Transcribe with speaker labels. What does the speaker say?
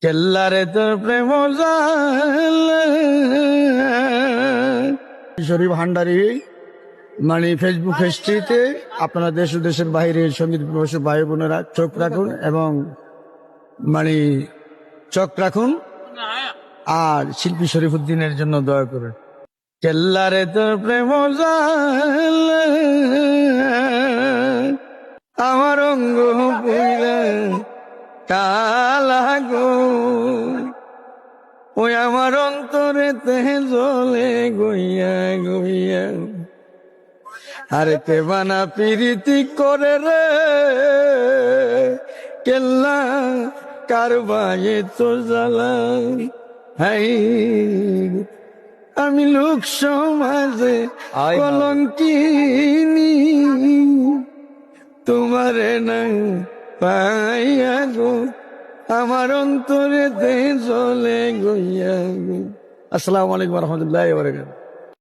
Speaker 1: কেল্লারে তোর প্রেম কিশোরী ভান্ডারী মানে ফেসবুক পেজটিতে আপনারা দেশ ও দেশের বাইরে সঙ্গীত প্রবাসী ভাই বোনেরা চোখ রাখুন এবং মানে চোখ রাখুন আর শিল্পী শরীফুদ্দিনের জন্য দয়া করুন। কেল্লারে তোর প্রেম আমার অঙ্গ পুইরা কালা গো, ওই আমার অন্তরে তে জ্বলে গইয়া গইয়া, আরে তে বানা পিরিতি করে রে কেল্লা কারবায়ে তো জ্বালা। হাই আমি লোক সমাজে কলঙ্কিনী, তোমারে না পাইয়া গো আমার অন্তরে তে জ্বলে গইয়া গো। আসসালামু আলাইকুম ওয়া রাহমাতুল্লাহি ওয়া বারাকাতুহু।